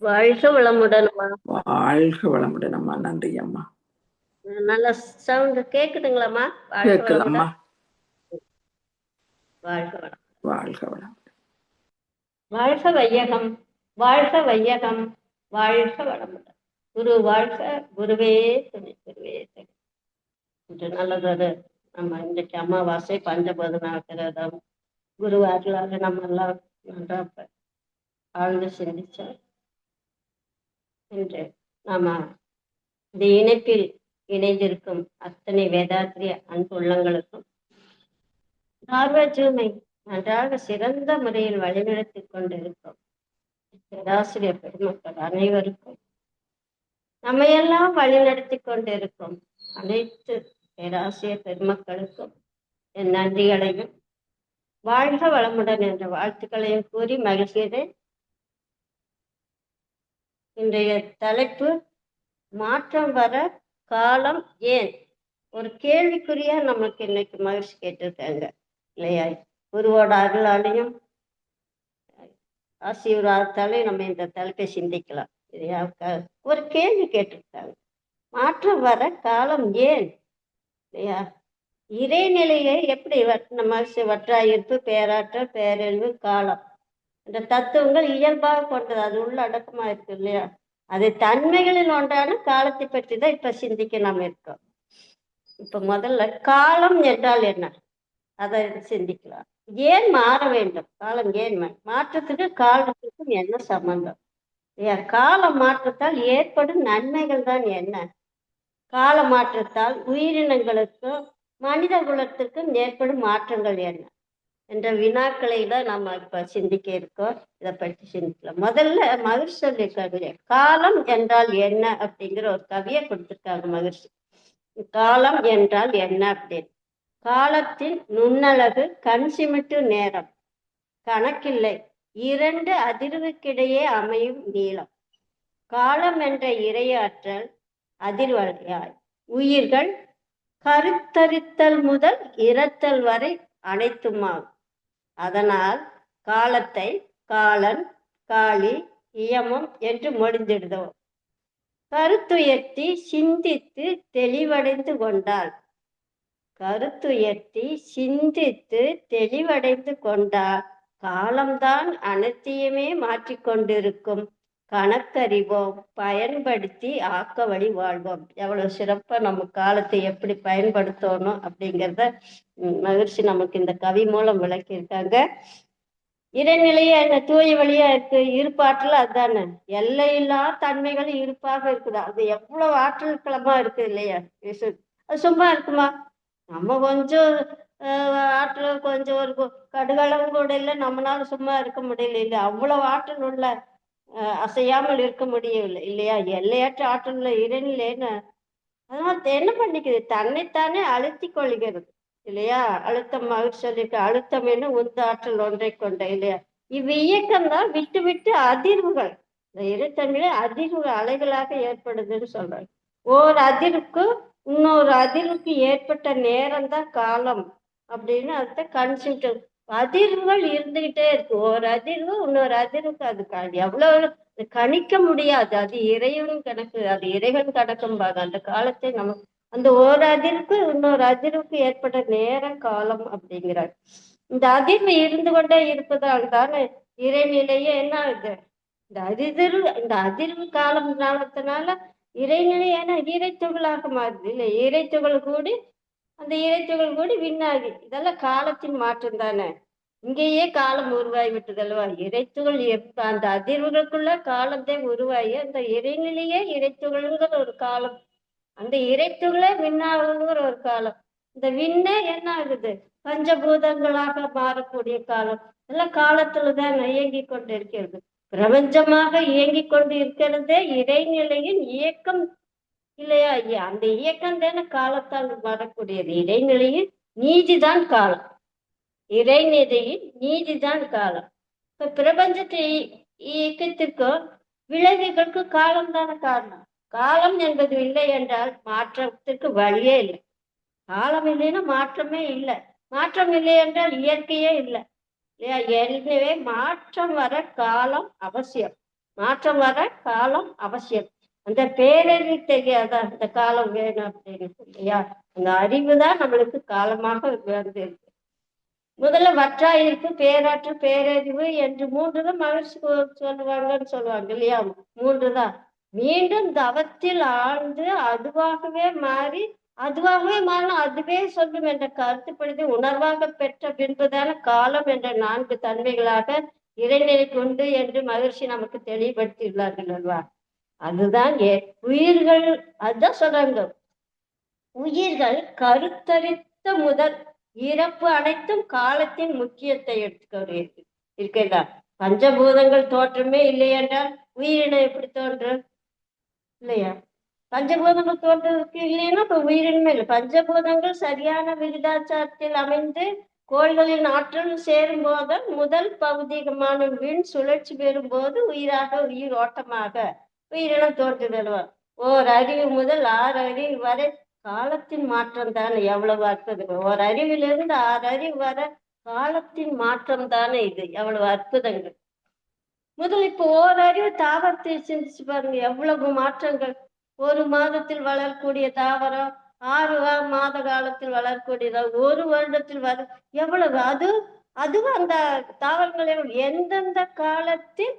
வாழ்க வளமுடன்மா. வாழ்க வளமுடன் அம்மா. நன்றி அம்மா. நல்ல சவுண்ட் கேக்குதுங்களாம்மா? வாழ்க கேக்குதம்மா. வளமுடன். வாழ்க வளம். வாழ்க வளம். வாழ்க வையகம், வாழ்க வையகம், வாழ்க வளமுடன். குரு வாழ்க, குருவே துணை, குருவே துணை. இன்று நல்லதொரு நம்ம இன்றைக்கு அமாவாசை பஞ்சபோதனாகிரதம். குரு அருளாக நம்ம எல்லாம் நன்றாக ஆழ்ந்து சிந்திச்சோம். இன்று நாம இந்த இணைப்பில் இணைந்திருக்கும் அத்தனை வேதாத்திரிய அன்பு உள்ளங்களுக்கும் நார்வஜூமை நன்றாக சிறந்த முறையில் வழிநடத்திக் கொண்டிருக்கும் பேராசிரியர் பெருமக்கள் அனைவருக்கும், நம்மையெல்லாம் வழிநடத்தி கொண்டிருக்கும் அனைத்து பேராசிரியர் பெருமக்களுக்கும் என் நன்றிகளையும் வாழ்க வளமுடன் என்ற வாழ்த்துக்களையும் கூறி மகிழ்கிறேன். இன்றைய தலைப்பு மாற்றம் வர காலம் ஏன்? ஒரு கேள்விக்குறியா நமக்கு இன்னைக்கு மகிழ்ச்சி கேட்டிருக்காங்க இல்லையா? குருவோட அருளாலையும் ஆசீர்வாதத்தாலே நம்ம இந்த தலைப்பை சிந்திக்கலாம் இல்லையா? ஒரு கேள்வி கேட்டிருக்காங்க, மாற்றம் வர காலம் ஏன் இல்லையா? இறைநிலையை எப்படி நம்ம வற்றாயிருப்பு, பேராற்றல், பேரழிவு, காலம் இந்த தத்துவங்கள் இயல்பாக கொண்டது, அது உள்ள அடக்கமா இருக்கு இல்லையா? அது தன்மைகளில் ஒன்றான காலத்தை பற்றி தான் இப்ப சிந்திக்க நாம் இருக்கோம். இப்ப முதல்ல காலம் என்றால் என்ன, அதை சிந்திக்கலாம். ஏன் மாற வேண்டும்? காலம் ஏன் மாற்றத்துக்கு காலத்துக்கும் என்ன சம்பந்தம்? கால மாற்றத்தால் ஏற்படும் நன்மைகள் தான் என்ன? கால மாற்றத்தால் உயிரினங்களுக்கும் மனித குலத்திற்கும் ஏற்படும் மாற்றங்கள் என்ன என்ற வினாக்களை தான் நம்ம இப்ப சிந்திக்க இருக்கோம். இதை பற்றி சிந்திக்கலாம். முதல்ல மகிழ்ச்சி சொல்லியிருக்காங்க, காலம் என்றால் என்ன அப்படிங்கிற ஒரு கவியை கொடுத்திருக்காங்க மகிழ்ச்சி. காலம் என்றால் என்ன அப்படின்னு, காலத்தின் நுண்ணழகு கண் சிமிட்டு நேரம், கணக்கில்லை இரண்டு அதிர்வுக்கிடையே அமையும் நீளம், காலம் என்ற இரையாற்றல் அதிர்வலையாய் உயிர்கள் கருத்தரித்தல் முதல் இறத்தல் வரை அனைத்துமாகும். அதனால் காலத்தை காலன், காளி, இயமம் என்று மொழிந்திடுதோம். கருத்துயர்த்தி சிந்தித்து தெளிவடைந்து கொண்டால், கருத்துயர்த்தி சிந்தித்து தெளிவடைந்து கொண்டால் காலம்தான் அனைத்தையுமே மாற்றிக்கொண்டிருக்கும். கணக்கறிவோம், பயன்படுத்தி ஆக்க வழி வாழ்வோம். எவ்வளவு சிறப்பா நம்ம காலத்தை எப்படி பயன்படுத்தணும் அப்படிங்கிறத மகிழ்ச்சி நமக்கு இந்த கவி மூலம் விளக்கியிருக்காங்க. இறைநிலையா என்ன, தூய வழியா இருக்கு, இருப்பாற்றல் அதுதானே. எல்லையில்லா தன்மைகள் இருப்பாக இருக்குது. அது எவ்வளவு ஆற்றல் களமா இருக்கு இல்லையா? அது சும்மா இருக்குமா? நம்ம கொஞ்சம் ஆற்றல் கொஞ்சம் ஒரு கடுகளவு கூட இல்லை, நம்மளால சும்மா இருக்க முடியல இல்லை, அவ்வளவு ஆற்றல் உள்ள அசையாமல் இருக்க முடியவில்லை இல்லையா? எல்லையற்ற ஆற்றல் இறைநிலைன்னு அதனால என்ன பண்ணிக்குது, தன்னைத்தானே அழுத்தி கொள்கிறது இல்லையா? அழுத்தம் மகிழ்ச்சி சொல்லிட்டு, அழுத்தம் என்ன உந்த ஆற்றல் ஒன்றை கொண்ட இல்லையா? இவ்வியக்கம் தான் விட்டு விட்டு அதிர்வுகள், இந்த இருத்தமிழ அதிர்வு அலைகளாக ஏற்படுதுன்னு சொல்றாங்க. ஓர் அதிர்வுக்கு இன்னொரு அதிர்வுக்கு ஏற்பட்ட நேரம் தான் காலம் அப்படின்னு அதை கன்சிடர். அதிர்வுகள் இருந்துகிட்டே இருக்கு, ஒரு அதிர்வு இன்னொரு அதிர்வுக்கு அது எவ்வளவு கணிக்க முடியாது. அது இறைவன் கணக்கு, அது இறைவன் கணக்கும்பாங்க. அந்த காலத்தை நம்ம அந்த ஒரு அதிர்வுக்கு இன்னொரு அதிர்வுக்கு ஏற்பட்ட நேர காலம் அப்படிங்கிறார். இந்த அதிர்வு இருந்து கொண்டே இருப்பதால் தானே இறைநிலையே என்ன ஆகுது, இந்த அதிர்வு காலம் காலத்தினால இறைநிலை என இறைத்துகளாக மாறுது இல்லை? இறைத்துகள் கூடி அந்த இறைத்துகள் கூடி விண்ணாகி, இதெல்லாம் காலத்தின் மாற்றம் தானே. இங்கேயே காலம் உருவாகி விட்டதல்வா? இறைத்துகள் அந்த அதிர்வுகளுக்குள்ள காலத்தை உருவாகி அந்த இறைநிலையே இறைத்துகள்ங்கிற ஒரு காலம், அந்த இறைத்துகளே விண்ணாகுங்கிற ஒரு காலம். இந்த விண்ணே என்ன ஆகுது, பஞ்சபூதங்களாக மாறக்கூடிய காலம். எல்லாம் காலத்துலதான் இயங்கி கொண்டு இருக்கிறது. பிரபஞ்சமாக இயங்கி கொண்டு இருக்கிறதே இறைநிலையின் இயக்கம் இல்லையா? அந்த இயக்கம் தானே காலத்தால் வரக்கூடியது. இறைநிலையின் நீதிதான் காலம், இறைநிலையின் நீதிதான் காலம். இப்ப பிரபஞ்சத்தை இயக்கத்திற்கும் விளைவுகளுக்கு காலம் தானே காரணம். காலம் என்பது இல்லை என்றால் மாற்றத்திற்கு வழியே இல்லை. காலம் இல்லைன்னா மாற்றமே இல்லை, மாற்றம் இல்லை என்றால் இயற்கையே இல்லை இல்லையா? எனவே மாற்றம் வர காலம் அவசியம். மாற்றம் வர காலம் அவசியம். அந்த பேரறிவு தெரியாதா அந்த காலம் வேணும் அப்படின்னு இல்லையா? அந்த அறிவு தான் நம்மளுக்கு காலமாக வந்து முதல்ல வற்றாயிருப்பு, பேராற்று, பேரறிவு என்று மூன்றுதான் மகிழ்ச்சி சொல்லுவாங்கன்னு சொல்லுவாங்க இல்லையா? மூன்றுதான். மீண்டும் தவத்தில் ஆழ்ந்து அதுவாகவே மாறி, அதுவாகவே மாறினா அதுவே சொல்லும் என்ற கருத்துப்படுத்தி உணர்வாக பெற்ற பின்புதான காலம் என்ற 4 தன்மைகளாக இறைநிலை கொண்டு என்று மகிழ்ச்சி நமக்கு தெளிவுபடுத்தியுள்ளார்கள் அல்லவா? அதுதான் உயிர்கள். அதுதான் சொல்றாங்க, உயிர்கள் கருத்தரித்த முதல் இறப்பு அனைத்தும் காலத்தின் முக்கியத்தை எடுத்துக்க இருக்கிறதா? பஞ்சபூதங்கள் தோற்றமே இல்லை என்றால் உயிரினம் எப்படி தோன்றும்? இல்லையா? பஞ்சபூதங்கள் தோன்றதுக்கு இல்லைன்னா இப்ப உயிரினமே இல்லை. பஞ்சபூதங்கள் சரியான விகிதாச்சாரத்தில் அமைந்து கோள்களின் ஆற்றல் சேரும் போது முதல் பௌதிகமான விண் சுழற்சி பெறும்போது உயிர் ஓட்டமாக உயிரினம் தோன்றுதல்வா? ஓர் அறிவு முதல் 6 அறிவு வரை காலத்தின் மாற்றம் தானே. எவ்வளவு அற்புதங்கள்! ஓர் அறிவிலிருந்து 6 அறிவு வர காலத்தின் மாற்றம் தானே. இது எவ்வளவு அற்புதங்கள்! முதல் இப்போ ஓரறிவு தாவரத்தை சிந்திச்சு பாருங்க, எவ்வளவு மாற்றங்கள்! ஒரு மாதத்தில் வளரக்கூடிய தாவரம் 6 மாத காலத்தில் வளரக்கூடியதா, ஒரு வருடத்தில் எவ்வளவு! அதுவும் அந்த தாவரங்கள் எந்தெந்த காலத்தில்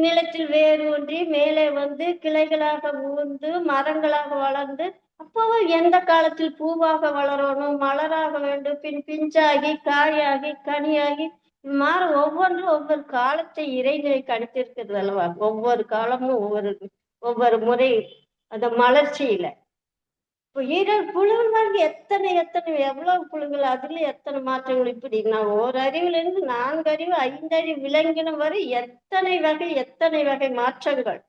நிலத்தில் வேறு ஒன்றி மேலே வந்து கிளைகளாக ஊர்ந்து மரங்களாக வளர்ந்து, அப்போ எந்த காலத்தில் பூவாக வளரணும், மலராக வேண்டும், பின் பிஞ்சாகி காயாகி கனியாகி மாற ஒவ்வொன்றும் ஒவ்வொரு காலத்தை இறைநிலை கணித்திருக்கிறது அல்லவா? ஒவ்வொரு காலமும் ஒவ்வொரு முறை அந்த மலர்ச்சியில இப்போ புழுகள் வாங்கி எத்தனை எவ்வளவு புழுகள், அதுல எத்தனை மாற்றங்கள்! இப்படி நான் ஒரு அறிவுல இருந்து 4 அறிவு 5 அறிவு விலங்கினம் வரை எத்தனை வகை மாற்றங்கள்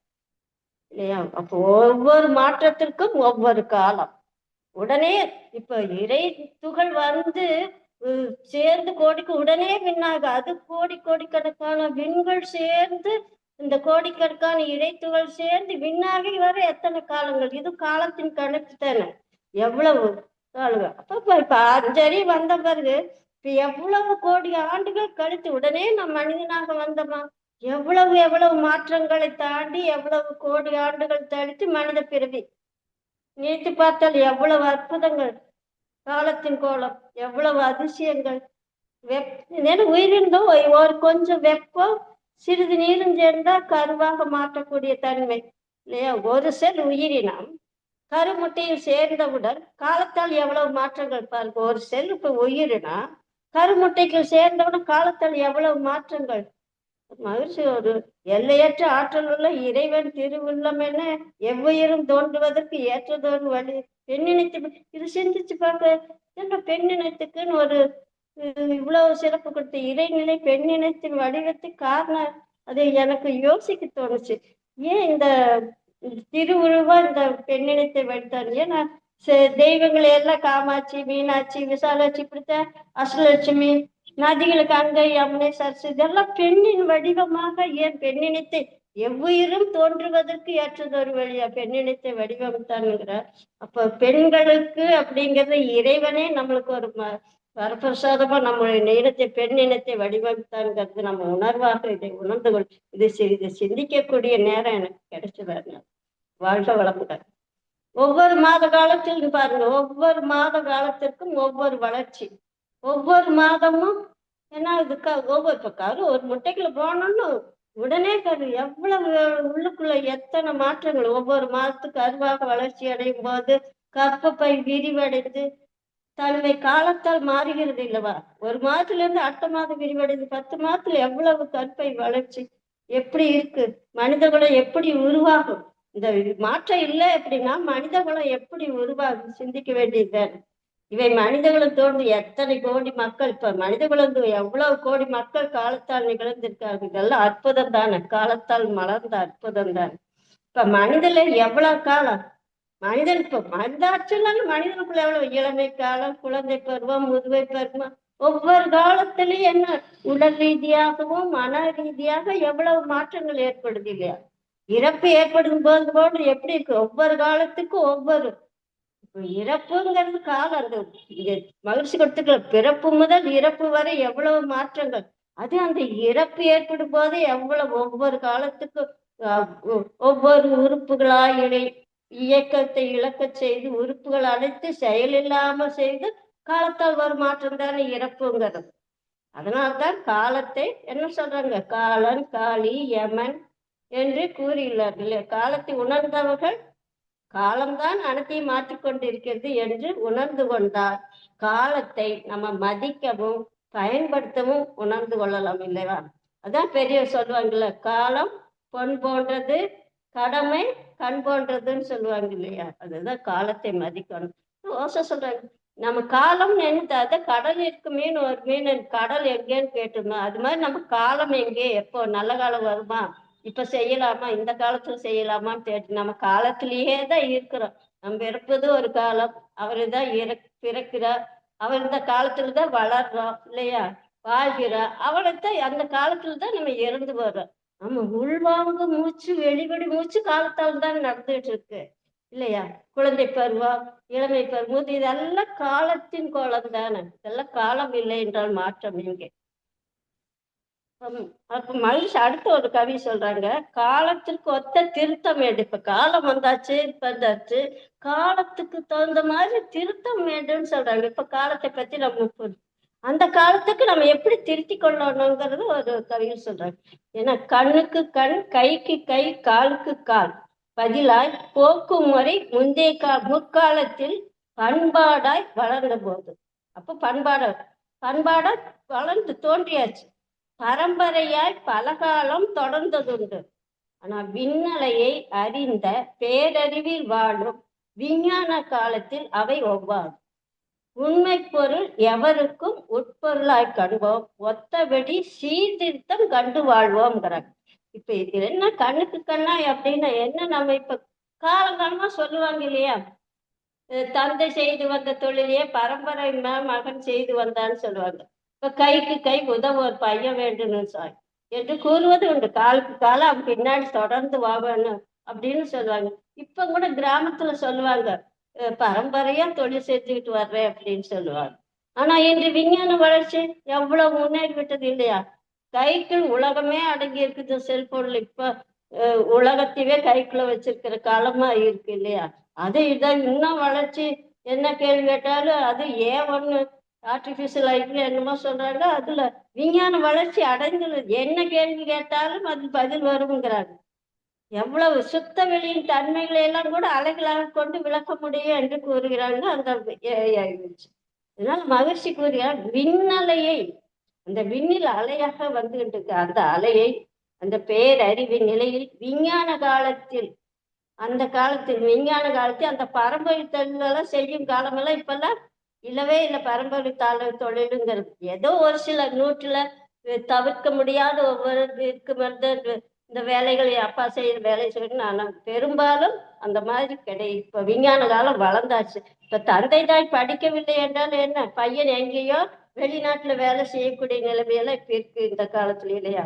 இல்லையா? அப்போ ஒவ்வொரு மாற்றத்திற்கும் ஒவ்வொரு காலம். உடனே இப்ப இறை துகள் வந்து சேர்ந்து கோடிக்கு உடனே விண்ணாக அது கோடிக்கணக்கான விண்கள் சேர்ந்து இந்த கோடிக்கணக்கான இறைத்துகள் சேர்ந்து விண்ணாகி வர எத்தனை காலங்கள்! இது காலத்தின் கணக்கு தானே. எவ்வளவு காலங்கள்! அப்ப இப்ப 5 அறிவு வந்த பிறகு இப்ப எவ்வளவு கோடி ஆண்டுகள் கழித்து உடனே நம் மனிதனாக வந்தோமா? எவ்வளவு மாற்றங்களை தாண்டி எவ்வளவு கோடி ஆண்டுகள் கழித்து மனித பிறவி. நினைத்து பார்த்தால் எவ்வளவு அற்புதங்கள்! காலத்தின் கோலம் எவ்வளவு அதிசயங்கள்! உயிரினதும் ஒரு கொஞ்சம் வெப்பம் சிறிது நீரும் சேர்ந்தா கருவாக மாற்றக்கூடிய தன்மை இல்லையா? ஒரு செல் உயிரினம் கருமுட்டையில் சேர்ந்தவுடன் காலத்தால் எவ்வளவு மாற்றங்கள் பாருங்க. ஒரு செல் இப்ப உயிரினா கருமுட்டைக்கு சேர்ந்தவுடன் காலத்தால் எவ்வளவு மாற்றங்கள்! மகிழ்ச்சி! ஒரு எல்லையற்ற ஆற்றல் உள்ள இறைவன் திருவுள்ளம் என எவ்வுயிரும் தோன்றுவதற்கு ஏற்றதொரு வழி பெண்ணினத்து. இது சிந்திச்சு பார்க்க, என்ற பெண்ணினத்துக்குன்னு ஒரு இவ்வளவு சிறப்பு கொடுத்த இறைநிலை பெண்ணினத்தின் வடிவத்துக்கு காரணம் அது எனக்கு யோசிக்க தோணுச்சு. ஏன் இந்த திருவுருவா இந்த பெண்ணினத்தை வைத்தார்? ஏன்னா தெய்வங்களை எல்லாம் காமாட்சி, மீனாட்சி, விசாலாட்சி, இப்படித்தான் அஷ்டலட்சுமி, நதிகளுக்கு அங்கை, யமுனை, சரசு, இதெல்லாம் பெண்ணின் வடிவமாக ஏன் பெண்ணினத்தை எவ்வுயிரும் தோன்றுவதற்கு ஏற்றதொரு வழியா பெண்ணினத்தை வடிவமைத்தான்ங்கிறார். அப்ப பெண்களுக்கு அப்படிங்கிறது இறைவனே நம்மளுக்கு ஒரு வரப்பிரசாதமா நம்மளுடைய இனத்தை பெண் இனத்தை வடிவமைத்தான்ங்கிறது நம்ம உணர்வாக இதை உணர்ந்து கொள். இதை சிந்திக்கக்கூடிய நேரம் எனக்கு கிடைச்சது. வாழ்க வளமுடன். ஒவ்வொரு மாத காலத்திலும் பாருங்க, ஒவ்வொரு மாத காலத்திற்கும் ஒவ்வொரு வளர்ச்சி. ஒவ்வொரு மாதமும் ஏன்னா ஒவ்வொரு கரு ஒரு முட்டைக்குள்ள போனோம்னு உடனே கரு எவ்வளவு உள்ளுக்குள்ள எத்தனை மாற்றங்கள்! ஒவ்வொரு மாதத்துக்கு கருவாக வளர்ச்சி அடையும் போது கர்ப்பப்பை விரிவடைந்து தன்மை காலத்தால் மாறுகிறது இல்லவா? ஒரு மாதத்துல இருந்து அடுத்த மாதம் விரிவடைந்து 10 மாதத்துல எவ்வளவு கற்பை வளர்ச்சி எப்படி இருக்கு! மனித குலம் எப்படி உருவாகும்? இந்த மாற்றம் இல்லை அப்படின்னா மனித குலம் எப்படி உருவாகும் சிந்திக்க வேண்டியதுதான். இவை மனித குலம் தோன்றி எத்தனை கோடி மக்கள், இப்ப மனித குலம் எவ்வளவு கோடி மக்கள் காலத்தால் நிகழ்ந்திருக்காங்க. இதெல்லாம் அற்புதம் தானே, காலத்தால் மலர்ந்த அற்புதம் தான். இப்ப மனிதல எவ்வளவு காலம் மனிதன் இப்ப மனிதாற்றல்னாலும் மனிதனுக்குள்ள எவ்வளவு இளமை காலம், குழந்தை பருவம், முதுமை பருவம், ஒவ்வொரு காலத்திலையும் என்ன உடல் ரீதியாகவும் மன ரீதியாக எவ்வளவு மாற்றங்கள் ஏற்படுது இல்லையா? இறப்பு ஏற்படும் போது எப்படி இருக்கு? ஒவ்வொரு காலத்துக்கும் ஒவ்வொரு இறப்புங்கிறது காலம். அந்த மகிழ்ச்சி கொடுத்துக்கல பிறப்பு முதல் இறப்பு வரை எவ்வளவு மாற்றங்கள்! அது அந்த இறப்பு ஏற்படும் போது எவ்வளவு ஒவ்வொரு காலத்துக்கும் ஒவ்வொரு உறுப்புகளா இயக்கத்தை இழக்க செய்து உறுப்புகள் அனைத்து செயலில்லாம செய்து காலத்தால் ஒரு மாற்றம் தானே இறப்புங்கிறது. அதனால்தான் காலத்தை என்ன சொல்றாங்க, காலன் காளி யமன் என்று கூறியுள்ளார்கள். காலத்தை உணர்ந்தவர்கள் காலம்தான் அனைத்தையும் மாற்றிக்கொண்டிருக்கிறது என்று உணர்ந்து கொண்டால் காலத்தை நம்ம மதிக்கவும் பயன்படுத்தவும் உணர்ந்து கொள்ளலாம் இல்லையா? அதான் பெரியவர் சொல்லுவாங்கல்ல, காலம் பொன் போன்றது, கடமை கண் போன்றதுன்னு சொல்லுவாங்க இல்லையா? அதுதான் காலத்தை மதிக்கணும். ஓசை சொல்றாங்க, நம்ம காலம் நினைத்தாத கடல் இருக்கு மீன் ஒரு மீன் கடல் எங்கேன்னு கேட்டுருந்தோம். அது மாதிரி நம்ம காலம் எங்கே, எப்போ நல்ல காலம் வருமா, இப்ப செய்யலாமா, இந்த காலத்துல செய்யலாமான்னு கேட்டு நம்ம காலத்திலேயே தான் இருக்கிறோம். நம்ம இருப்பது ஒரு காலம், அவரு தான் பிறக்கிறார், அவர் இந்த காலத்துல தான் வளர்றோம் இல்லையா, வாழ்கிறோம், அவளைத்தான் அந்த காலத்துல தான் நம்ம இறந்து போறோம். நம்ம உள்வாங்க மூச்சு வெளிப்படி மூச்சு காலத்தால் தான் நடந்துட்டு இருக்கு இல்லையா? குழந்தை பருவம், இளமை பருவம், இதெல்லாம் காலத்தின் கோலம் தானே. இதெல்லாம் காலம் இல்லை என்றால் மாற்றம் எங்கே? அப்ப மகிழ்ச்சி அடுத்த ஒரு கவி சொல்றாங்க, காலத்திற்கு ஒத்த திருத்தம் வேண்டும். இப்ப காலம் வந்தாச்சு, வந்தாச்சு, காலத்துக்கு தகுந்த மாதிரி திருத்தம் வேண்டும்னு சொல்றாங்க. இப்ப காலத்தை பத்தி நம்ம அந்த காலத்துக்கு நம்ம எப்படி திருத்தி கொள்ளணுங்கிறது ஒரு கவியில் சொல்றாங்க. ஏன்னா கண்ணுக்கு கண், கைக்கு கை, காலுக்கு கால் பதிலாய் போக்கும் முறை முந்தைய முற்காலத்தில் பண்பாடாய் வளர்ந்த போது. அப்போ பண்பாடா வளர்ந்து தோன்றியாச்சு. பரம்பரையாய் பலகாலம் தொடர்ந்ததுண்டு. ஆனா விண்ணலையை அறிந்த பேரறிவில் வாழும் விஞ்ஞான காலத்தில் அவை ஒவ்வாது. உண்மை பொருள் எவருக்கும் உட்பொருளாய் கண்போம், ஒத்தபடி சீர்திருத்தம் கண்டு வாழ்வோம்ங்கிறாங்க. இப்ப இது என்ன கண்ணுக்கு கண்ணா அப்படின்னா என்ன, நம்ம இப்ப காலங்காலமா சொல்லுவாங்க இல்லையா, தந்தை செய்து வந்த தொழிலையே பரம்பரை மகன் செய்து வந்தான்னு சொல்லுவாங்க. இப்ப கைக்கு கை உதவ ஒரு பையன் வேண்டும் சாய் என்று கூறுவது உண்டு. காலுக்கு காலம் அவன் பின்னாடி தொடர்ந்து வாங்கணும் அப்படின்னு சொல்லுவாங்க. இப்ப கூட கிராமத்துல சொல்லுவாங்க, பரம்பரையா தொழில் செஞ்சுக்கிட்டு வர்றேன் அப்படின்னு சொல்லுவாங்க. ஆனா இன்று விஞ்ஞான வளர்ச்சி எவ்வளவு முன்னேறி விட்டது இல்லையா? கைக்குள் உலகமே அடங்கி இருக்குது செல்போன்ல. இப்ப உலகத்தையே கைக்குள்ள வச்சிருக்கிற காலமா இருக்கு இல்லையா? அது இதான் இன்னும் வளர்ச்சி. என்ன கேள்வி கேட்டாலும் அது ஒண்ணு ஆர்டிபிஷியல் ஐட்ல என்னமோ சொல்றாங்க, அதுல விஞ்ஞான வளர்ச்சி அடைந்துள்ளது. என்ன கேள்வி கேட்டாலும் அது பதில் வருங்கிறாங்க. எவ்வளவு சுத்த வெளியின் தன்மைகளை எல்லாம் கூட அலைகளாக கொண்டு விளக்க முடியும் என்று கூறுகிறாங்க அந்த ஆய்வுச்சு. அதனால மகிழ்ச்சி கூறுகிறார், விண்ணலையை அந்த விண்ணில் அலையாக வந்துகிட்டு இருக்கு, அந்த அலையை அந்த பேரறிவின் நிலையில் விஞ்ஞான காலத்தில், அந்த காலத்தில் விஞ்ஞான காலத்தில் அந்த பரம்பரை தொழிலெல்லாம் செய்யும் காலமெல்லாம் இப்பெல்லாம் இல்லவே இல்லை. பரம்பரை தொழிலுங்கிறது ஏதோ ஒரு சில நூற்றுல தவிர்க்க முடியாத ஒவ்வொரு இருக்கு. இந்த வேலைகளை அப்பா செய்யற வேலை செய்யணும், ஆனால் பெரும்பாலும் அந்த மாதிரி கிடையாது. இப்ப விஞ்ஞான காலம் வளர்ந்தாச்சு. இப்ப தந்தை தாய் படிக்கவில்லை என்றால் என்ன, பையன் எங்கேயோ வெளிநாட்டுல வேலை செய்யக்கூடிய நிலைமையெல்லாம் இப்ப இருக்கு இந்த காலத்துல இல்லையா?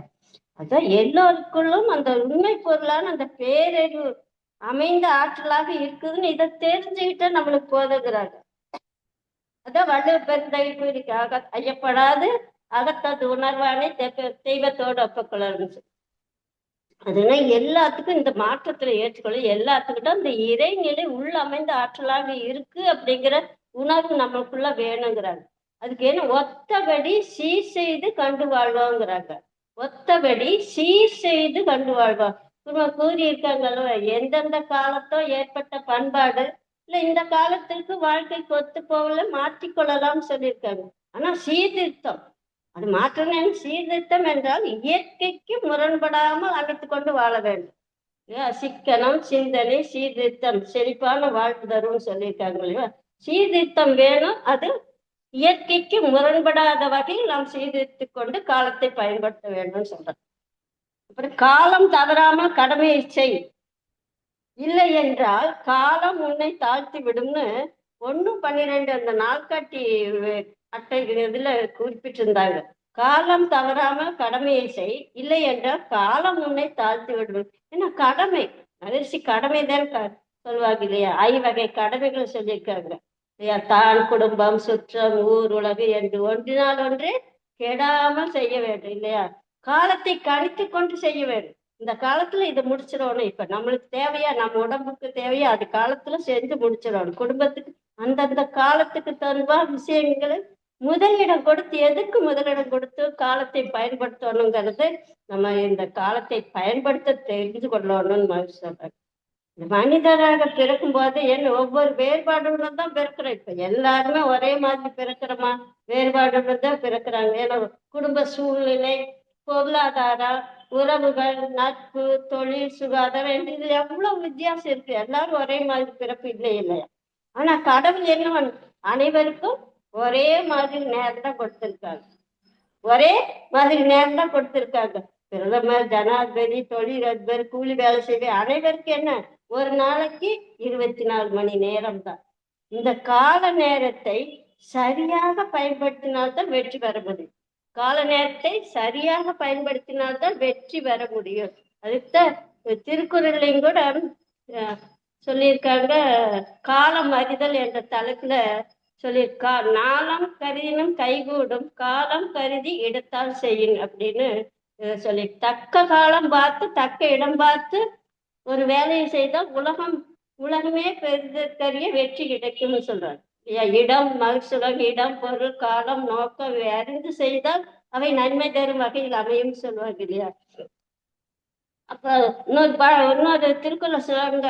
அதான் எல்லோருக்குள்ளும் அந்த உண்மை பொருளான அந்த பேரறிவு அமைந்த ஆற்றலாக இருக்குதுன்னு இதை தெரிஞ்சுக்கிட்ட நம்மளுக்கு போதுங்கிறாங்க. அதான் வள்ளுவர் பெருந்தகை கூறிக்க, ஐயப்படாது அகத்தது உணர்வானே தெய்வத்தோடு ஒப்பக்கொள்ளு. அதனால எல்லாத்துக்கும் இந்த மாற்றத்துல ஏற்றுக்கொள்ள எல்லாத்துக்கிட்ட இந்த இறைநிலை உள்ள அமைந்த ஆற்றலாக இருக்கு அப்படிங்கிற உணர்வு நம்மளுக்குள்ள வேணுங்கிறாங்க. அதுக்கு என்ன, ஒத்தபடி சீர் செய்து கண்டு வாழ்வோங்கிறாங்க. ஒத்தபடி சீர் செய்து கண்டு வாழ்வோம். கூறியிருக்காங்கல்ல, எந்தெந்த காலத்தோ ஏற்பட்ட பண்பாடு இல்ல இந்த காலத்திற்கு வாழ்க்கைக்கு ஒத்து போகல மாற்றிக்கொள்ளலாம் சொல்லியிருக்காங்க. ஆனா சீர்திருத்தம் அது மாற்றம். சீர்திருத்தம் என்றால் இயற்கைக்கு முரண்படாமல் அமைத்து கொண்டு வாழ வேண்டும். சிக்கனம் சிந்தனை சீர்திருத்தம் செழிப்பான வாழ்வு தரும்னு சொல்லியிருக்காங்க இல்லையா? சீர்திருத்தம் வேணும், அது இயற்கைக்கு முரண்படாத வகையில் நாம் சீர்திருத்திக் கொண்டு காலத்தை பயன்படுத்த வேண்டும் சொல்றோம். அப்புறம் காலம் தவறாமல் கடமையை செய், இல்லை என்றால் காலம் உன்னை தாழ்த்தி விடும்னு 1/12 அந்த நாள்காட்டி அட்டை இதுல குறிப்பிட்டிருந்தாங்க. காலம் தவறாம கடமையை செய், இல்லை என்றால் காலம் உன்னை தாழ்த்தி விடும். ஏன்னா கடமை மகிழ்ச்சி கடமை தான் சொல்லுவாங்க இல்லையா? 5 வகை கடமைகளை சொல்லியிருக்காங்க இல்லையா? தான் குடும்பம் சுற்றம் ஊர் உலகு என்று ஒன்றினால் ஒன்றே கெடாமல் செய்ய வேண்டும் இல்லையா? காலத்தை கணித்து கொண்டு செய்ய வேண்டும். இந்த காலத்துல இதை முடிச்சிடணும். இப்ப நம்மளுக்கு தேவையா, நம்ம உடம்புக்கு தேவையா, அது காலத்துல செஞ்சு முடிச்சிடணும். குடும்பத்துக்கு அந்தந்த காலத்துக்கு தகுந்த விஷயங்களை முதலிடம் கொடுத்து, எதுக்கு முதலிடம் கொடுத்து காலத்தை பயன்படுத்தணுங்கிறது நம்ம இந்த காலத்தை பயன்படுத்த தெரிந்து கொள்ளணும்னு மாதிரி சொல்றேன். மனிதராக பிறக்கும் போது என்ன ஒவ்வொரு வேறுபாடுகளும் தான் பிறக்கிறோம். இப்ப எல்லாருமே ஒரே மாதிரி பிறக்கிறோமா? வேறுபாடுகள் தான் பிறக்கிறாங்க. ஏன்னா குடும்ப சூழ்நிலை, பொருளாதாரம், உறவுகள், நட்பு, தொழில், சுகாதாரம், இதுல எவ்வளவு வித்தியாசம் இருக்கு. எல்லாரும் ஒரே மாதிரி பிறப்பு இல்லை இல்லையா? ஆனா கடவுள் என்ன அனைவருக்கும் ஒரே மாதிரி நேரம் தான் கொடுத்திருக்காங்க. ஒரே மாதிரி நேரம் தான் கொடுத்திருக்காங்க. பிரதமர், ஜனாதிபதி, தொழிலதிபர், கூலி வேலை செய்ய அனைவருக்கும் என்ன ஒரு நாளைக்கு 24 மணி நேரம் தான். இந்த கால நேரத்தை சரியாக பயன்படுத்தினால்தான் வெற்றி பெற முடியும். கால நேரத்தை சரியாக பயன்படுத்தினால்தான் வெற்றி பெற முடியும். அதுக்குதான் திருக்குறளையும் கூட சொல்லியிருக்காங்க. காலம் அறிதல் என்ற தலைப்புல சொல்லியிருக்கா, நாளம் கருதினும் கைகூடும், காலம் கருதி இடத்தால் செய்யும் அப்படின்னு சொல்லி, தக்க காலம் பார்த்து தக்க இடம் பார்த்து ஒரு வேலையை செய்தால் உலகமே பெருதற்கரிய வெற்றி கிடைக்கும்னு சொல்றாங்க. இடம், மகிழ்ச்சியுடன் இடம், பொருள், காலம், நோக்கம் அறிந்து செய்தால் அவை நன்மை தரும் வகையில் அமையும் சொல்லுவாங்க இல்லையா? அப்ப இன்னொரு திருக்குறள் சொல்றாங்க,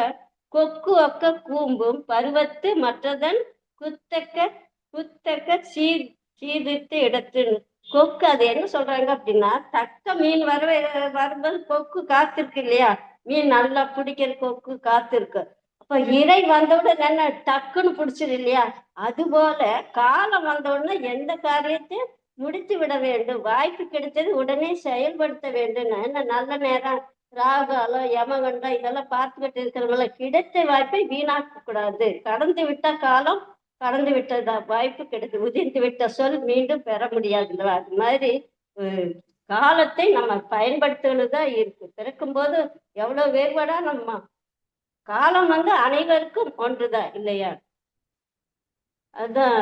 கொக்கு ஒக்க கூம்பும் பருவத்து மற்றதன் குத்தக்க சீர்திருத்த இடத்துன்னு. கொக்கு அது என்ன சொல்றாங்க அப்படின்னா, தக்க மீன் வரும்போது கொக்கு காத்திருக்கு இல்லையா? மீன் நல்லா பிடிக்கிற கொக்கு காத்திருக்கு. அப்ப இறை வந்தவுடன் என்ன டக்குன்னு பிடிச்சிரு இல்லையா? அது போல காலம் வந்தவுடனே எந்த காரியத்தையும் முடித்து விட வேண்டும். வாய்ப்பு கிடைத்தது உடனே செயல்படுத்த வேண்டும். என்ன நல்ல நேரம், ராகாலம், யமகண்டம் இதெல்லாம் பார்த்துக்கிட்டு இருக்கிறவங்கள கிடைத்த வாய்ப்பை வீணாக்க கூடாது. கடந்து விட்ட காலம் கடந்து விட்டதா வாய்ப்பு கிடைத்து, உதிர்ந்து விட்ட சொல் மீண்டும் பெற முடியாது. அது மாதிரி காலத்தை நம்ம பயன்படுத்துவதுதான் இருக்கு. பிறக்கும்போது எவ்வளவு வேறுபாடா நம்ம காலம் அனைவருக்கும் ஒன்றுதான் இல்லையா? அதுதான்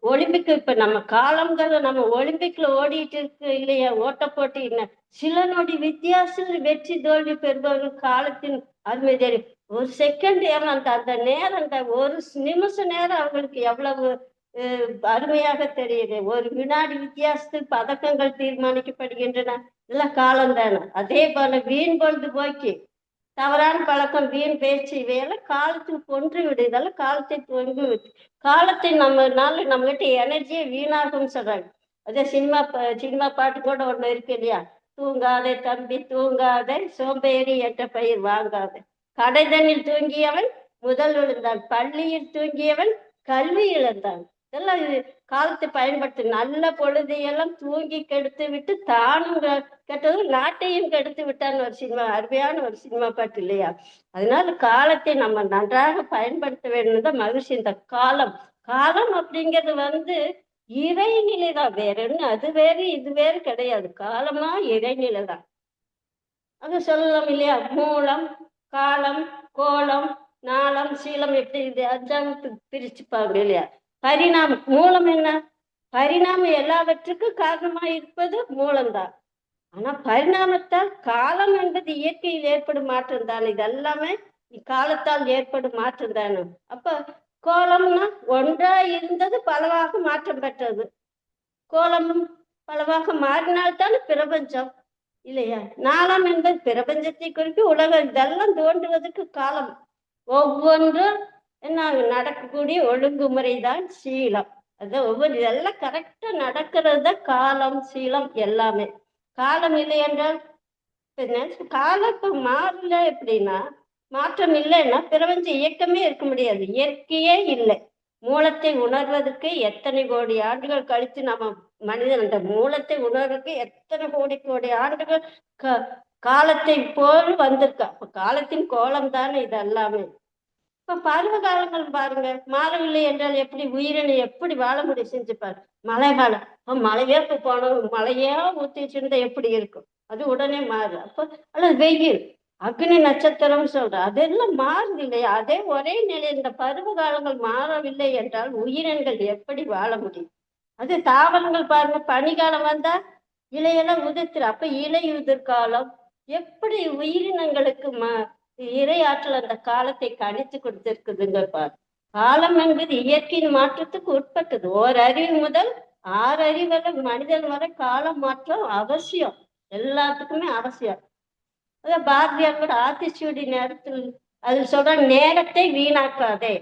ஒலிம்பிக். இப்ப நம்ம காலங்கிறத நம்ம ஒலிம்பிக்ல ஓடிட்டு இருக்கு இல்லையா? ஓட்ட போட்டி சில நொடி வித்தியாசத்தில் வெற்றி தோல்வி பெறுபவர்கள் காலத்தின் அருமை தெரியும். ஒரு செகண்ட் அந்த நேரம், அந்த ஒரு நிமிஷ நேரம் அவங்களுக்கு எவ்வளவு அருமையாக தெரியுது. ஒரு வினாடி வித்தியாசத்தில் பதக்கங்கள் தீர்மானிக்கப்படுகின்றன. இதெல்லாம் காலம் தானே. அதே போல வீண் பொழுது போக்கி தவறான பழக்கம், வீண் பேச்சு இவையெல்லாம் காலத்தில் கொன்று விடு. இதெல்லாம் காலத்தை கொன்று விடு. காலத்தை நம்ம கிட்ட எனர்ஜியை வீணாகும் சொல்றாங்க. அதே சினிமா பாட்டு கூட ஒண்ணு இருக்கு இல்லையா? தூங்காதே தம்பி தூங்காதே, சோம்பேறி என்ற பயிர் வாங்காதே. கடைதனில் தூங்கியவன் முதல் விழுந்தான், பள்ளியில் தூங்கியவன் கல்வி இழந்தான். இதெல்லாம் காலத்தை பயன்படுத்தி நல்ல பொழுதையெல்லாம் தூங்கி கெடுத்து விட்டு தானும் கெட்டதும் நாட்டையும் கெடுத்து விட்டான்னு ஒரு சினிமா, அருமையான ஒரு சினிமா பாட்டு இல்லையா? அதனால காலத்தை நம்ம நன்றாக பயன்படுத்த வேண்டும்தான் மகிழ்ச்சி. இந்த காலம் அப்படிங்கிறது இறைநிலை தான். வேற என்ன, அது வேறு இது வேறு கிடையாது. காலமா இறைநிலை தான். அது சொல்லலாம் இல்லையா? மூலம், காலம், கோலம், நாளம், சீலம், எப்படி இது அஞ்சாவது பிரிச்சுப்பாங்க இல்லையா? பரிணாமம். மூலம் என்ன? பரிணாமம் எல்லாவற்றுக்கும் காரணமா இருப்பது மூலம்தான். ஆனா பரிணாமத்தால் காலம் என்பது இயற்கையில் ஏற்படும் மாற்றம் தானே. இது எல்லாமே காலத்தால் ஏற்படும் மாற்றம் தானே. அப்ப கோலம்னா ஒன்றா இருந்தது பலவாக மாற்றம் பெற்றது. கோலமும் பலவாக மாறினால்தான் பிரபஞ்சம் இல்லையா? நாளம் என்பது பிரபஞ்சத்தை குறித்து உலகம் இதெல்லாம் தோன்றுவதற்கு காலம். ஒவ்வொன்றும் என்ன நடக்கக்கூடிய ஒழுங்குமுறைதான் சீலம். அது ஒவ்வொரு இதெல்லாம் கரெக்டா நடக்கிறது தான் காலம், சீலம் எல்லாமே. காலம் இல்லை என்றால் காலம் இப்ப மாறல எப்படின்னா, மாற்றம் இல்லைன்னா பிரபஞ்ச இயக்கமே இருக்க முடியாது. இயற்கையே இல்லை. மூலத்தை உணர்வதற்கு எத்தனை கோடி ஆண்டுகள் கழித்து நம்ம மனிதன் அந்த மூலத்தை உணர்வதற்கு எத்தனை கோடி ஆண்டுகள் காலத்தை போல் வந்திருக்கா. அப்ப காலத்தின் கோலம் தானே இது எல்லாமே. இப்ப பருவ காலங்கள் பாருங்க, மாறவில்லை என்றால் எப்படி உயிரினை எப்படி வாழ முடியும்? செஞ்சுப்பாரு. மழை காலம், மழையே போனோம், மழையா ஊத்திச்சுருந்தா எப்படி இருக்கும்? அது உடனே மாறு. அப்ப அல்லது வெயில், அக்னி நட்சத்திரம் சொல்ற, அதெல்லாம் மாறுது இல்லையா? அதே ஒரே நிலை. இந்த பருவ காலங்கள் மாறவில்லை என்றால் உயிரினங்கள் எப்படி வாழ முடியும்? அது தாவரங்கள் பாருங்க, பனிக்காலம் வந்தா இலையெல்லாம் உதிர்த்துரு. அப்ப இலை உதிர் காலம். எப்படி உயிரினங்களுக்கு இறையாற்றல் அந்த காலத்தை கணித்து கொடுத்திருக்குதுங்க பாரு. காலம் என்பது இயற்கையின் மாற்றத்துக்கு உட்பட்டது. ஓரறிவு முதல் 6 அறிவு வரை மனிதன் வரை காலம் மாற்றம் அவசியம், எல்லாத்துக்குமே அவசியம். அதான் பாரதியார் கூட ஆத்திச்சூடி நேரத்தில் அது சொல்ற, நேரத்தை வீணாக்காதே,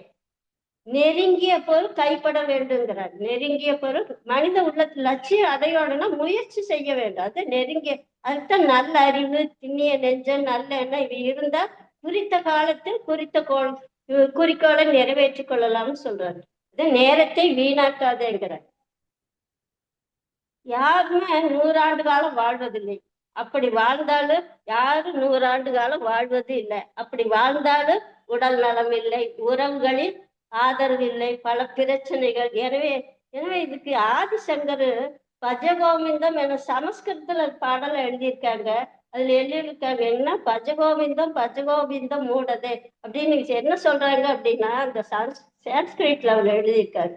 நெருங்கிய பொருள் கைப்பட வேண்டுங்கிறார். நெருங்கிய பொருள் மனித உள்ளத்துல லட்சியம் அடையோடனா முயற்சி செய்ய வேண்டும். அது நெருங்கிய, அதுதான் நல்ல அறிவு, திண்ணிய நெஞ்சம், நல்ல எண்ணம் இது இருந்தா குறித்த காலத்தில் குறிக்கோளை நிறைவேற்றிக் கொள்ளலாம்னு சொல்றாரு. இது நேரத்தை வீணாக்காதேங்கிறார். யாருமே 100 ஆண்டு காலம் வாழ்வதில்லை. அப்படி வாழ்ந்தாலும் யாரும் 100 ஆண்டு காலம் வாழ்வது இல்லை. அப்படி வாழ்ந்தாலும் உடல் நலம் இல்லை, உறவுகளில் ஆதரவு இல்லை, பல பிரச்சனைகள். எனவே எனவே இதுக்கு ஆதிசங்கர் பஜகோவிந்தம் என சமஸ்கிருதத்துல பாடலை எழுதியிருக்காங்க. அதுல எழுதியிருக்காங்க என்ன, பஜகோவிந்தம் பஜகோவிந்தம் மூடதே அப்படின்னு. என்ன சொல்றாங்க அப்படின்னா, அந்த சான்ஸ்கிரிட்ல அவங்க எழுதியிருக்காங்க,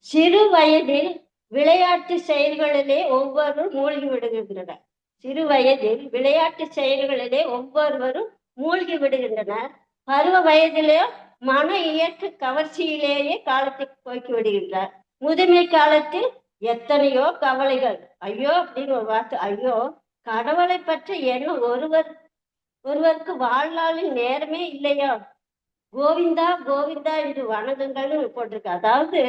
சிறு வயதில் விளையாட்டு செயல்களிலே ஒவ்வொருவரும் மூழ்கி விடுகின்றனர். சிறு வயதில் விளையாட்டு செயல்களிலே ஒவ்வொருவரும் மூழ்கி விடுகின்றனர். பருவ வயதிலே மன இயற்கை கவர்ச்சியிலேயே காலத்தை போக்கி விடுகின்றார். முதுமை காலத்தில் எத்தனையோ கவலைகள். ஐயோ அப்படின்னு ஒரு வார்த்தை, ஐயோ, கடவுளை பற்றி எண்ணம் ஒருவருக்கு வாழ்நாளில் நேரமே இல்லையா, கோவிந்தா கோவிந்தா என்று வணங்குங்கள்னு போட்டிருக்கு. அதாவது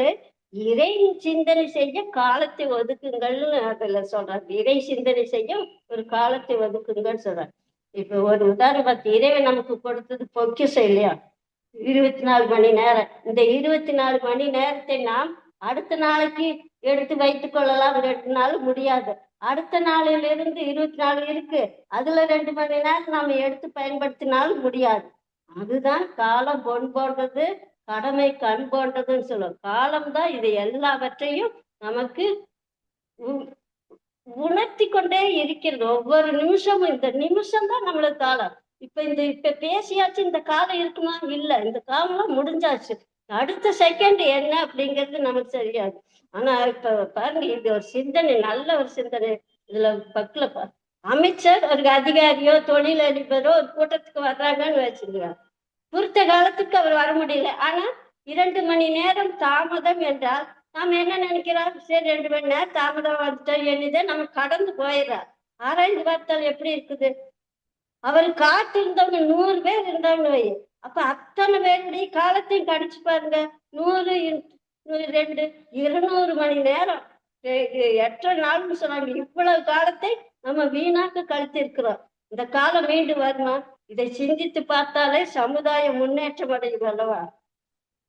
இறை சிந்தனை செய்ய காலத்தை ஒதுக்குங்கள்னு அதுல சொல்றாங்க. இறை சிந்தனை செய்ய ஒரு காலத்தை ஒதுக்குங்கன்னு சொல்றாங்க. இப்ப ஒரு உதாரணம் பார்த்து, இறைவன் நமக்கு கொடுத்தது பொக்கிஷம் இல்லையா, 24 மணி நேரம். இந்த 24 மணி நேரத்தை நாம் அடுத்த நாளைக்கு எடுத்து வைத்துக் கொள்ளலாம், 2 நாள் முடியாது. அடுத்த நாளிலிருந்து 24 இருக்கு, அதுல 2 மணி நேரம் நாம எடுத்து பயன்படுத்தினாலும் முடியாது. அதுதான் காலம் பொன் போன்றது, கடமை கண் போன்றதுன்னு சொல்லுவோம். காலம்தான் இது எல்லாவற்றையும் நமக்கு உணர்த்தி கொண்டே இருக்கிறது. ஒவ்வொரு நிமிஷமும், இந்த நிமிஷம் தான் நம்மளுக்கு காலம். இப்ப பேசியாச்சு, இந்த காலம் இருக்குமா, இல்ல, இந்த காலம் முடிஞ்சாச்சு. அடுத்த செகண்ட் என்ன அப்படிங்கிறது நமக்கு தெரியாது. ஆனா இப்ப பாருங்க, இது ஒரு சிந்தனை, நல்ல ஒரு சிந்தனை. இதுல பக்கல அமைச்சர் ஒரு அதிகாரியோ தொழிலதிபரோ ஒரு கூட்டத்துக்கு வர்றாங்கன்னு வச்சுக்கோங்க. குறித்த காலத்துக்கு அவர் வர முடியல, ஆனா 2 மணி நேரம் தாமதம் என்றால் நாம என்ன நினைக்கிறோம், சரி 2 மணி நேரம் தாமதம் வந்துட்டோம் என்னதே நம்ம கடந்து போயிடுறார். ஆராய்ந்து பார்த்தால் எப்படி இருக்குது, அவர் காத்திருந்தவங்க 100 பேர் இருந்தாங்கன்னு வை, அப்ப அத்தனை பேருடைய காலத்தையும் கடிச்சு பாருங்க. 100 2 200 மணி நேரம், 8 நாள்னு சொன்னாங்க. இவ்வளவு காலத்தை நம்ம வீணாக்க கழித்து இருக்கிறோம். இந்த காலம் மீண்டு வருமா? இதை சிந்தித்து பார்த்தாலே சமுதாய முன்னேற்றம் அடையும் அல்லவா.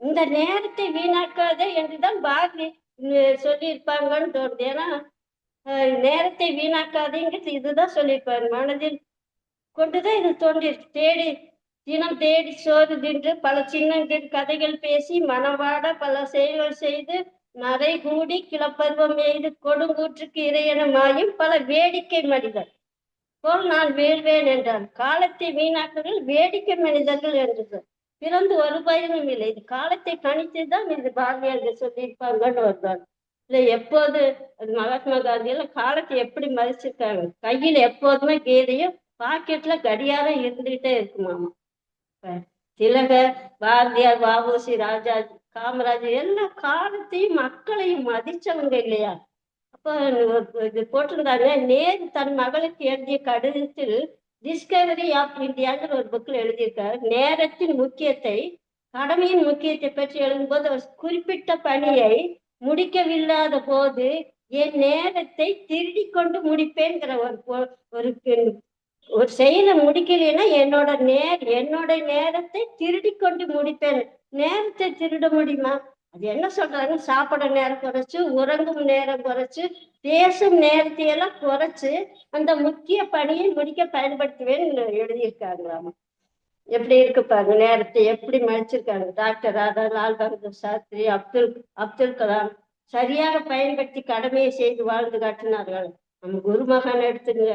இந்த நேரத்தை வீணாக்காதே என்றுதான் பாரதி சொல்லியிருப்பாங்கன்னு தோணுது. ஏன்னா நேரத்தை வீணாக்காதேங்கிறது இதுதான் சொல்லியிருப்பாரு. மனதில் கொண்டுதான் இது தோன்றிருக்கு. தினம் தேடி சோறு தின்று பல சின்னங்கள் கதைகள் பேசி மனவாட பல செயல்கள் செய்து நரை கூடி கிளப்பருவம் எய்து கொடுங்கூற்றுக்கு இறையனமாயும் பல வேடிக்கை மனிதர் போல் நான் வீழ்வேன் என்றார். காலத்தை வீணாக்குகள் வேடிக்கை மனிதர்கள் என்றது. பிறந்து ஒரு பயனும் இல்லை. இது காலத்தை கணித்துதான் இது பாரதியார் சொல்லியிருப்பாங்கன்னு வருவார். இல்ல எப்போது மகாத்மா காந்தி எல்லாம் காலத்தை எப்படி மதிச்சிருக்காங்க. கையில எப்போதுமே கீதையும் பாக்கெட்ல கடியாரம் இருந்துகிட்டே இருக்குமாமா. திலகர், பாரதியார், வ.உ.சி., ராஜா, காமராஜர் எல்லா காலத்தையும் மக்களையும் மதிச்சவங்க இல்லையா. அப்ப இது போட்டிருந்தாங்க, நேரு தன் மகளுக்கு எழுதிய கடிதத்தில் டிஸ்கவரி ஆஃப் இந்தியாங்கிற ஒரு புக்ல எழுதியிருக்காரு. நேரத்தின் முக்கியத்தை, கடமையின் முக்கியத்தை பற்றி எழுதும்போது அவர் குறிப்பிட்ட பணியை முடிக்கவில்லாத போது என் நேரத்தை திருடி கொண்டு முடிப்பேங்கிற ஒரு செயலை முடிக்கலைன்னா என்னோட நேரத்தை திருடி கொண்டு முடிப்பேன். நேரத்தை திருட முடியுமா? அது என்ன சொல்றாங்க, சாப்பிட நேரம் குறைச்சு, உறங்கும் நேரம் குறைச்சு, பேசும் நேரத்தை எல்லாம் குறைச்சு அந்த முக்கிய பணியை முடிக்க பயன்படுத்துவேன்னு எழுதியிருக்காங்களாமா. எப்படி இருக்கு பாருங்க, நேரத்தை எப்படி மதிச்சிருக்காங்க. டாக்டர் ராதா, லால் பகதூர் சாஸ்திரி, அப்துல் கலாம் சரியாக பயன்படுத்தி கடமையை செய்து வாழ்ந்து காட்டினார்கள். நம்ம குருமகான் எடுத்துங்க,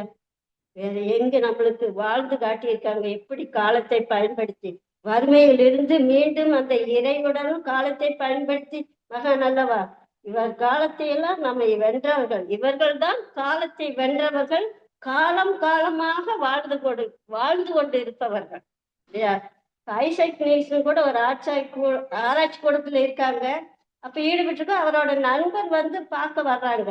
வேற எங்க நம்மளுக்கு வாழ்ந்து காட்டியிருக்காங்க. எப்படி காலத்தை பயன்படுத்தி வறுமையிலிருந்து மீண்டும் அந்த இறைவுடனும் காலத்தை பயன்படுத்தி மகான் அல்லவா. இவர் காலத்தையெல்லாம் நம்மை வென்றவர்கள், இவர்கள்தான் காலத்தை வென்றவர்கள், காலம் காலமாக வாழ்ந்து கொண்டு இருப்பவர்கள் இல்லையா? ஐசக் நியூட்டன் கூட ஒரு ஆராய்ச்சி கூடத்துல இருக்காங்க. அப்ப ஈடுபட்டு அவரோட நண்பர் வந்து பார்க்க வர்றாங்க.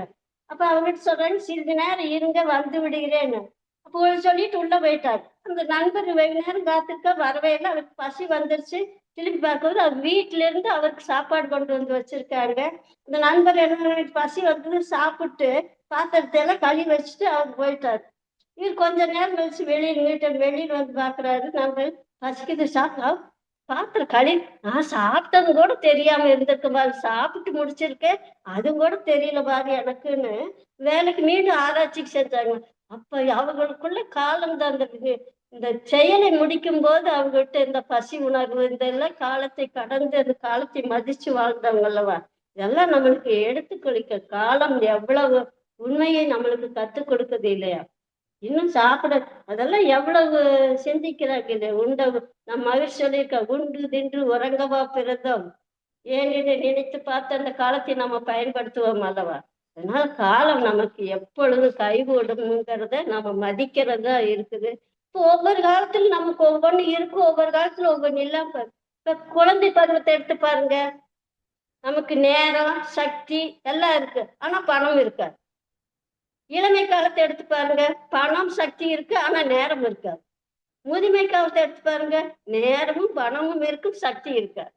அப்ப அவர்கிட்ட சொல்றாங்க, சிறிது நேரம் இருங்க, வந்து விடுகிறேன்னு. அப்போ சொல்லிட்டு உள்ள போயிட்டாரு. அந்த நண்பர் வெகு நேரம் காத்திருக்க, வரவே இல்லை. அவருக்கு பசி வந்துருச்சு. திரும்பி பார்க்கும்போது அவர் வீட்டுல இருந்து அவருக்கு சாப்பாடு கொண்டு வந்து வச்சிருக்காங்க. அந்த நண்பர் என்ன, பசி வந்தது, சாப்பிட்டு பாத்திரத்தை எல்லாம் கழுவி வச்சுட்டு அவர் போயிட்டாரு. இவர் கொஞ்ச நேரம் கழிச்சு வெளியில் வந்து பாக்குறாரு. நம்ம பசிக்குது, சாப்பிட்டா பாத்திரம் நான் சாப்பிட்டது கூட தெரியாம இருந்திருக்கு பாரு, சாப்பிட்டு முடிச்சிருக்கேன், அதுவும் கூட தெரியல பாரு எனக்குன்னு வேலைக்கு மீண்டும் ஆராய்ச்சிக்கு செஞ்சாங்க. அப்ப அவங்களுக்குள்ள காலம் தான் இந்த செயலை முடிக்கும் போது அவங்ககிட்ட இந்த பசி உணர்வு, இதெல்லாம் காலத்தை கடந்து அந்த காலத்தை மதிச்சு வாழ்ந்தவங்க அல்லவா. இதெல்லாம் நம்மளுக்கு எடுத்து கொடுக்க காலம் எவ்வளவு உண்மையை நம்மளுக்கு கத்துக் கொடுக்குது இல்லையா? இன்னும் சாப்பிட அதெல்லாம் எவ்வளவு சிந்திக்கிறாங்க. இது நம்ம மகிழ்ச்சி சொல்லியிருக்க, உண்டு தின்று உறங்கவா பிறந்தோம் ஏன்னு நினைத்து பார்த்து அந்த காலத்தை நம்ம பயன்படுத்துவோம் அல்லவா. அதனால காலம் நமக்கு எப்பொழுதும் கைகூடுங்கிறத நம்ம மதிக்கிறதா இருக்குது. இப்போ ஒவ்வொரு காலத்துல நமக்கு ஒவ்வொன்று இருக்கும், ஒவ்வொரு காலத்துல ஒவ்வொன்று இல்லாம. இப்ப குழந்தை பருவத்தை எடுத்து பாருங்க. நமக்கு நேரம், சக்தி எல்லாம் இருக்கு, ஆனா பணம் இருக்காது. இளமை காலத்தை எடுத்து பாருங்க, பணம் சக்தி இருக்கு, ஆனா நேரம் இருக்காது. முதுமை காலத்தை எடுத்து பாருங்க, நேரமும் பணமும் இருக்கும், சக்தி இருக்காது.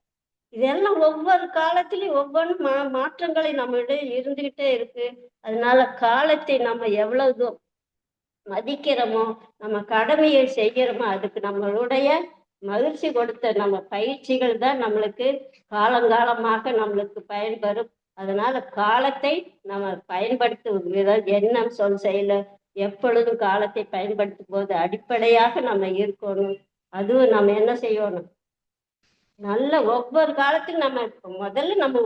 இதெல்லாம் ஒவ்வொரு காலத்திலயும் ஒவ்வொரு மாற்றங்களை நம்மளிடையே இருந்துகிட்டே இருக்கு. அதனால காலத்தை நம்ம எவ்வளவு மதிக்கிறோமோ, நம்ம கடமையை செய்கிறோமோ, அதுக்கு நம்மளுடைய மகிழ்ச்சி கொடுத்த நம்ம பயிற்சிகள் தான் நம்மளுக்கு காலங்காலமாக நம்மளுக்கு பயன்பெறும். அதனால காலத்தை நம்ம பயன்படுத்தும் விதம், எண்ணம், சொல், செயல எப்பொழுதும் காலத்தை பயன்படுத்தும் போது அடிப்படையாக நம்ம இருக்கணும். அதுவும் நம்ம என்ன செய்யணும், நல்ல ஒவ்வொரு காலத்திலும் நம்ம முதல்ல நம்ம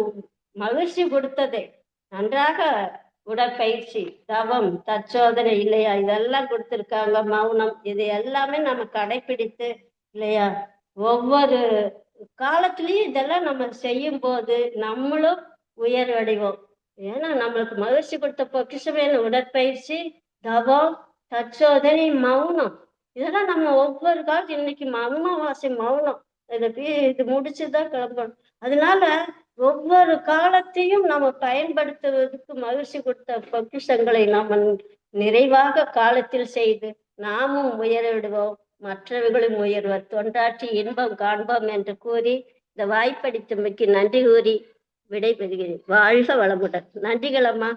மகிழ்ச்சி கொடுத்ததே நன்றாக உடற்பயிற்சி, தவம், தற்சோதனை இல்லையா, இதெல்லாம் கொடுத்துருக்காங்க. மௌனம், இது எல்லாமே நம்ம கடைபிடித்து இல்லையா, ஒவ்வொரு காலத்திலயும் இதெல்லாம் நம்ம செய்யும் போது நம்மளும் உயர்வடைவோம். ஏன்னா நம்மளுக்கு மகிழ்ச்சி கொடுத்த பொக்கிஷமே உடற்பயிற்சி, தவம், தற்சோதனை, மௌனம். இதெல்லாம் நம்ம ஒவ்வொரு காலத்து, இன்னைக்கு அமாவாசை மௌனம், இது முடிச்சுதான் கிளம்பணும். அதனால ஒவ்வொரு காலத்தையும் நம்ம பயன்படுத்துவதற்கு மகிழ்ச்சி கொடுத்த பொக்கிஷங்களை நாம நிறைவாக காலத்தில் செய்து நாமும் உயர்விடுவோம், மற்றவர்களும் உயர்வர், தொண்டாற்றி இன்பம் காண்போம் என்று கூறி இந்த வாய்ப்பளித்தமைக்கு நன்றி கூறி விடைபெறுகிறேன். வாழ்க வளமுடன். நன்றிகளம்மா.